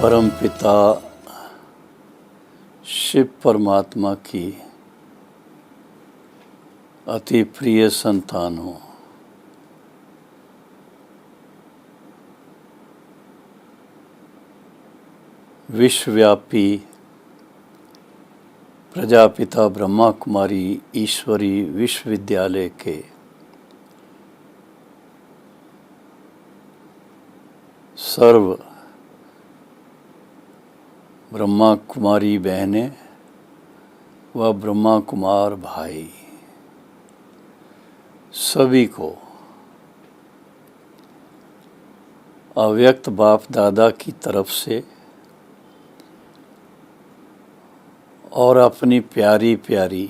परमपिता शिव परमात्मा की अति प्रिय संतानों, विश्वव्यापी प्रजापिता ब्रह्मा कुमारी ईश्वरी विश्वविद्यालय के सर्व ब्रह्मा कुमारी बहनें व ब्रह्मा कुमार भाई सभी को अव्यक्त बाप दादा की तरफ से और अपनी प्यारी प्यारी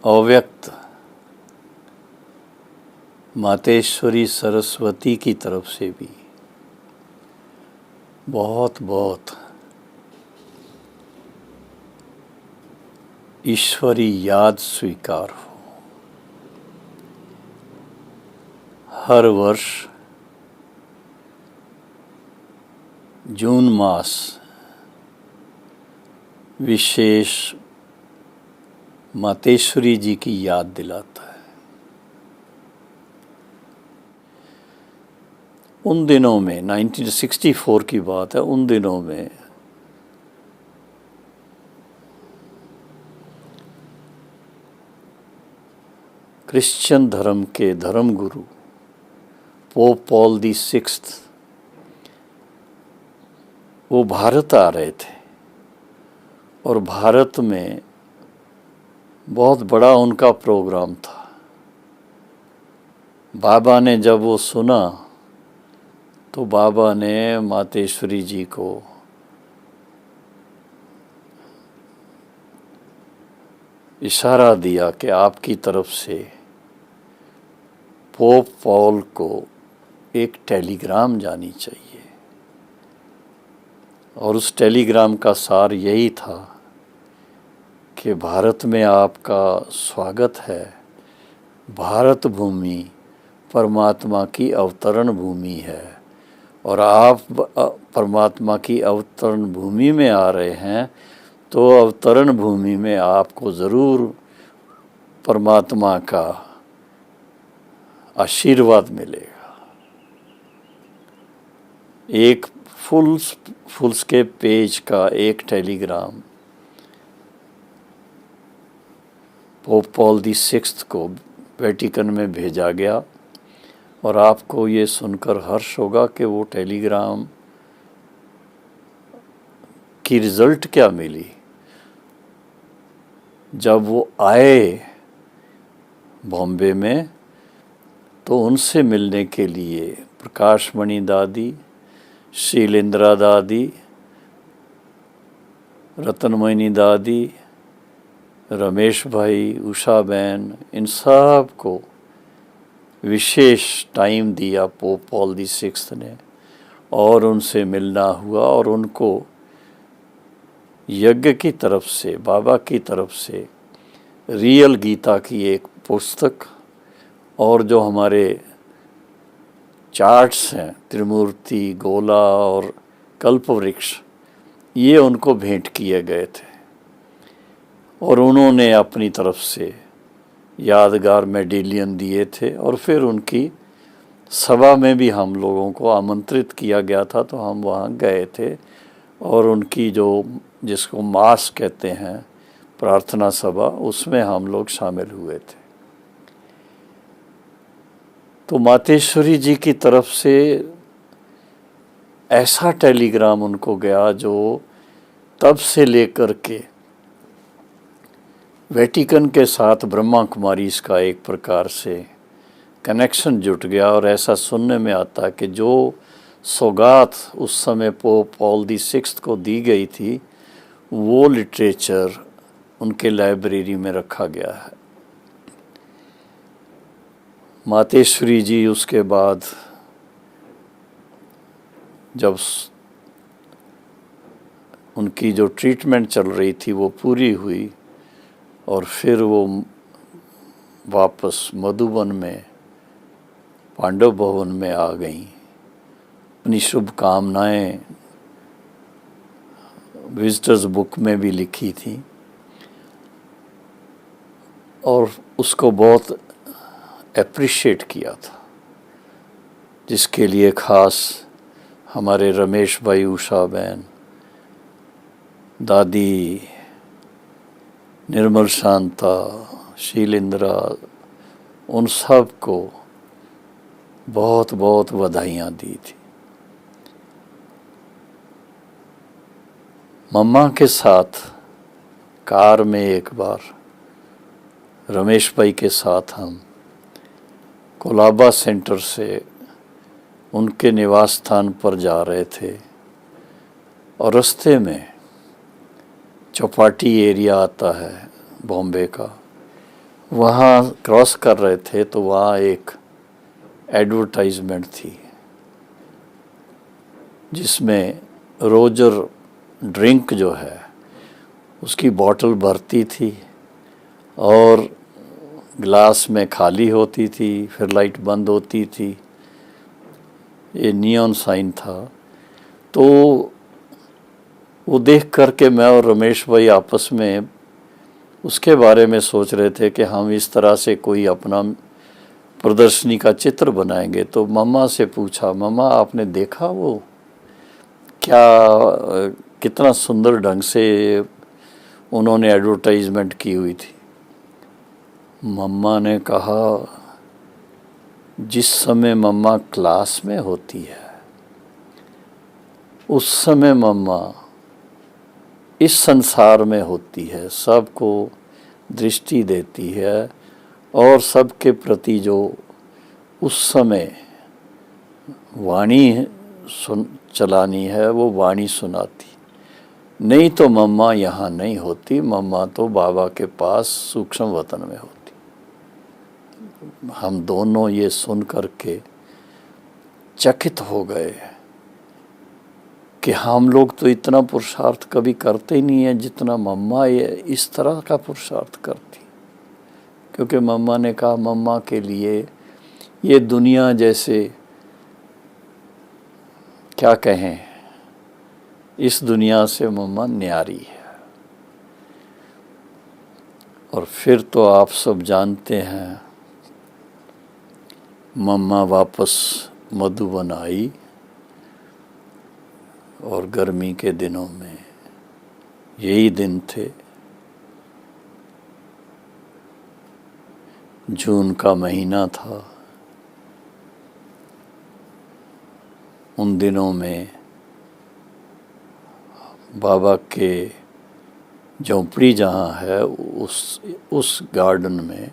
अव्यक्त मातेश्वरी सरस्वती की तरफ से भी बहुत बहुत ईश्वरी याद स्वीकार हो। हर वर्ष जून मास विशेष मातेश्वरी जी की याद दिलाता है। उन दिनों में 1964 की बात है, उन दिनों में क्रिश्चियन धर्म के धर्मगुरु पोप पॉल दी सिक्स्थ वो भारत आ रहे थे और भारत में बहुत बड़ा उनका प्रोग्राम था। बाबा ने जब वो सुना तो बाबा ने मातेश्वरी जी को इशारा दिया कि आपकी तरफ से पोप पॉल को एक टेलीग्राम जानी चाहिए। और उस टेलीग्राम का सार यही था कि भारत में आपका स्वागत है। भारत भूमि परमात्मा की अवतरण भूमि है और आप परमात्मा की अवतरण भूमि में आ रहे हैं तो अवतरण भूमि में आपको ज़रूर परमात्मा का आशीर्वाद मिलेगा। एक फुल्स के पेज का एक टेलीग्राम पोप पॉल दी सिक्स्थ को वेटिकन में भेजा गया और आपको ये सुनकर हर्ष होगा कि वो टेलीग्राम की रिज़ल्ट क्या मिली। जब वो आए बॉम्बे में तो उनसे मिलने के लिए प्रकाशमणि दादी, शीलेंद्रा दादी, रतनमणि दादी, रमेश भाई, उषा बहन, इन सब को विशेष टाइम दिया पोप पॉल दी सिक्स्थ ने और उनसे मिलना हुआ और उनको यज्ञ की तरफ से, बाबा की तरफ से रियल गीता की एक पुस्तक और जो हमारे चार्ट्स हैं त्रिमूर्ति, गोला और कल्पवृक्ष, ये उनको भेंट किए गए थे और उन्होंने अपनी तरफ से यादगार मेडेलियन दिए थे। और फिर उनकी सभा में भी हम लोगों को आमंत्रित किया गया था तो हम वहाँ गए थे और उनकी जो जिसको मास कहते हैं प्रार्थना सभा, उसमें हम लोग शामिल हुए थे। तो मातेश्वरी जी की तरफ से ऐसा टेलीग्राम उनको गया जो तब से लेकर के वेटिकन के साथ ब्रह्मा कुमारी इसका एक प्रकार से कनेक्शन जुट गया। और ऐसा सुनने में आता कि जो सौगात उस समय पोप पॉल दी सिक्स्थ को दी गई थी वो लिटरेचर उनके लाइब्रेरी में रखा गया है। मातेश्वरी जी उसके बाद जब उनकी जो ट्रीटमेंट चल रही थी वो पूरी हुई और फिर वो वापस मधुबन में पांडव भवन में आ गईं, अपनी शुभकामनाएं विजिटर्स बुक में भी लिखी थी और उसको बहुत एप्रिशिएट किया था, जिसके लिए खास हमारे रमेश भाई, उषा बहन, दादी निर्मल शांता, शीलेंद्रा, उन सब को बहुत बहुत बधाइयाँ दी थी। मम्मा के साथ कार में एक बार रमेश भाई के साथ हम कोलाबा सेंटर से उनके निवास स्थान पर जा रहे थे और रास्ते में चौपाटी एरिया आता है बॉम्बे का, वहाँ क्रॉस कर रहे थे तो वहाँ एक एडवर्टाइजमेंट थी जिसमें रोजर ड्रिंक जो है उसकी बोतल भरती थी और ग्लास में खाली होती थी, फिर लाइट बंद होती थी, ये नियॉन साइन था। तो वो देख करके मैं और रमेश भाई आपस में उसके बारे में सोच रहे थे कि हम इस तरह से कोई अपना प्रदर्शनी का चित्र बनाएंगे। तो मम्मा से पूछा, मम्मा आपने देखा वो क्या कितना सुंदर ढंग से उन्होंने एडवर्टाइजमेंट की हुई थी। मम्मा ने कहा, जिस समय मम्मा क्लास में होती है उस समय मम्मा इस संसार में होती है, सबको दृष्टि देती है और सबके प्रति जो उस समय वाणी चलानी है वो वाणी सुनाती। नहीं तो मम्मा यहाँ नहीं होती, मम्मा तो बाबा के पास सूक्ष्म वतन में होती। हम दोनों ये सुन करके चकित हो गए कि हम लोग तो इतना पुरुषार्थ कभी करते ही नहीं है जितना मम्मा ये इस तरह का पुरुषार्थ करती। क्योंकि मम्मा ने कहा, मम्मा के लिए ये दुनिया जैसे क्या कहें, इस दुनिया से मम्मा न्यारी है। और फिर तो आप सब जानते हैं, मम्मा वापस मधुबन आई और गर्मी के दिनों में यही दिन थे, जून का महीना था। उन दिनों में बाबा के झोंपड़ी जहाँ है उस गार्डन में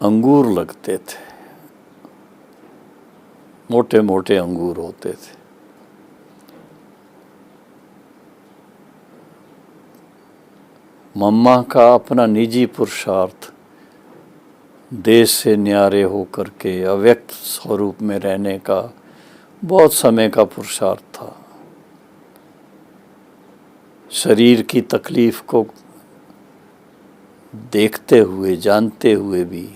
अंगूर लगते थे, मोटे मोटे अंगूर होते थे। मम्मा का अपना निजी पुरुषार्थ देश से न्यारे होकर के अव्यक्त स्वरूप में रहने का बहुत समय का पुरुषार्थ था। शरीर की तकलीफ को देखते हुए, जानते हुए भी,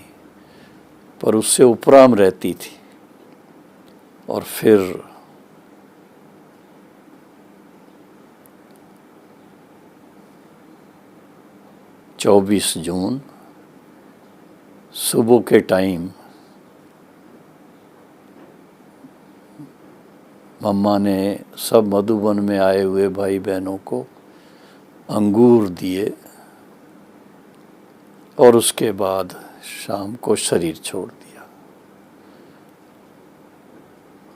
पर उससे उपराम रहती थी। और फिर चौबीस जून सुबह के टाइम मम्मा ने सब मधुबन में आए हुए भाई बहनों को अंगूर दिए और उसके बाद शाम को शरीर छोड़ दिया।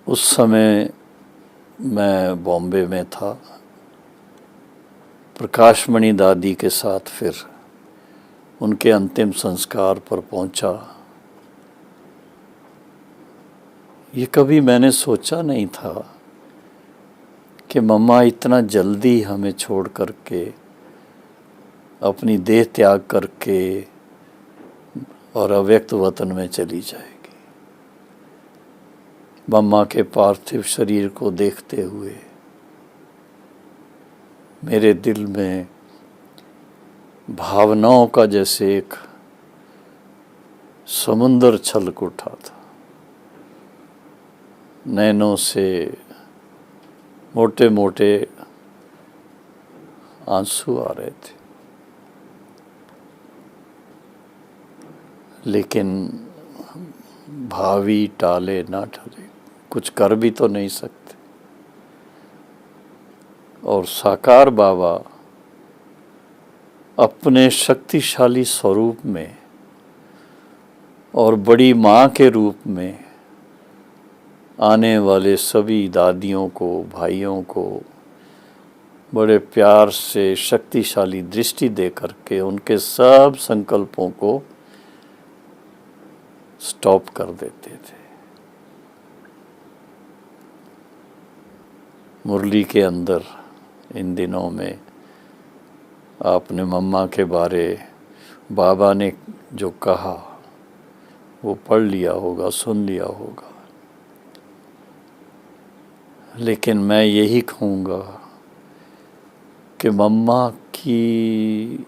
उस समय मैं बॉम्बे में था, प्रकाशमणि दादी के साथ फिर उनके अंतिम संस्कार पर पहुंचा। ये कभी मैंने सोचा नहीं था कि मम्मा इतना जल्दी हमें छोड़ करके, अपनी देह त्याग करके और अव्यक्त वतन में चली जाएगी। मम्मा के पार्थिव शरीर को देखते हुए मेरे दिल में भावनाओं का जैसे एक समुंदर छलक उठा था। नैनों से मोटे मोटे आंसू आ रहे थे, लेकिन भावी टाले ना टले, कुछ कर भी तो नहीं सकते। और साकार बाबा अपने शक्तिशाली स्वरूप में और बड़ी माँ के रूप में आने वाले सभी दादियों को, भाइयों को बड़े प्यार से शक्तिशाली दृष्टि दे करके उनके सब संकल्पों को स्टॉप कर देते थे। मुरली के अंदर इन दिनों में आपने मम्मा के बारे बाबा ने जो कहा वो पढ़ लिया होगा, सुन लिया होगा, लेकिन मैं यही कहूँगा कि मम्मा की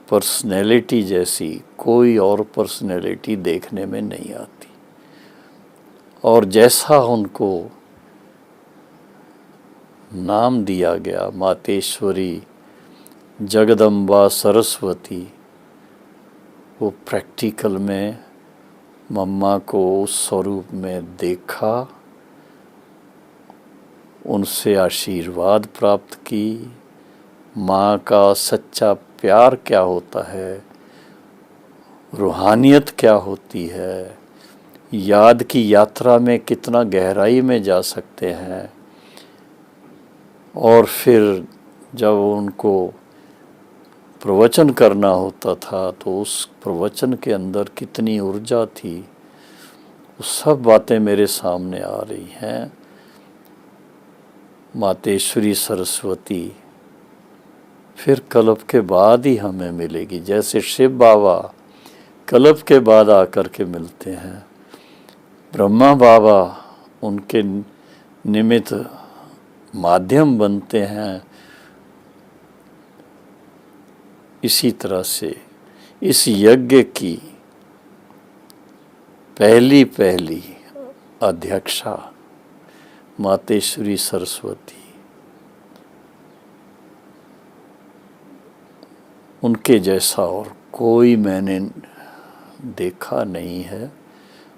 पर्सनैलिटी जैसी कोई और पर्सनैलिटी देखने में नहीं आती। और जैसा उनको नाम दिया गया मातेश्वरी, जगदम्बा, सरस्वती, वो प्रैक्टिकल में मम्मा को उस स्वरूप में देखा, उनसे आशीर्वाद प्राप्त की। माँ का सच्चा प्यार क्या होता है, रूहानियत क्या होती है, याद की यात्रा में कितना गहराई में जा सकते हैं। और फिर जब उनको प्रवचन करना होता था तो उस प्रवचन के अंदर कितनी ऊर्जा थी, वो सब बातें मेरे सामने आ रही हैं। मातेश्वरी सरस्वती फिर कल्प के बाद ही हमें मिलेगी, जैसे शिव बाबा कल्प के बाद आकर के मिलते हैं, ब्रह्मा बाबा उनके निमित्त माध्यम बनते हैं। इसी तरह से इस यज्ञ की पहली अध्यक्षा मातेश्वरी सरस्वती, उनके जैसा और कोई मैंने देखा नहीं है।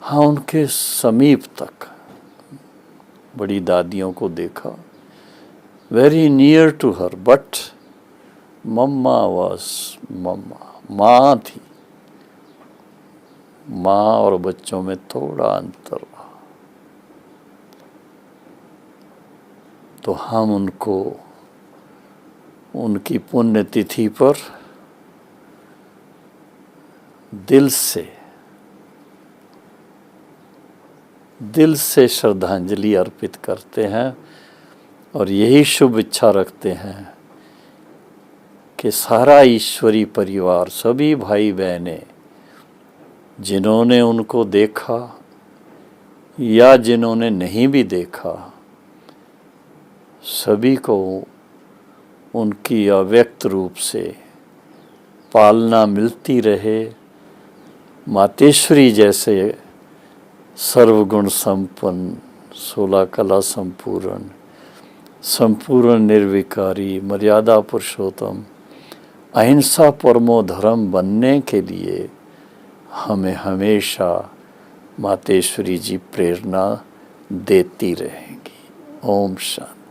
हाँ, उनके समीप तक बड़ी दादियों को देखा, very near to her, but mamma was mamma, माँ थी। माँ और बच्चों में थोड़ा अंतर रहा। तो हम उनको उनकी पुण्यतिथि पर दिल से श्रद्धांजलि अर्पित करते हैं और यही शुभ इच्छा रखते हैं कि सारा ईश्वरी परिवार, सभी भाई बहनें जिन्होंने उनको देखा या जिन्होंने नहीं भी देखा, सभी को उनकी अव्यक्त रूप से पालना मिलती रहे। मातेश्वरी जैसे सर्वगुण संपन्न, 16 कला संपूर्ण, संपूर्ण निर्विकारी, मर्यादा पुरुषोत्तम, अहिंसा परमो धर्म बनने के लिए हमें हमेशा मातेश्वरी जी प्रेरणा देती रहेंगी। ओम शांति।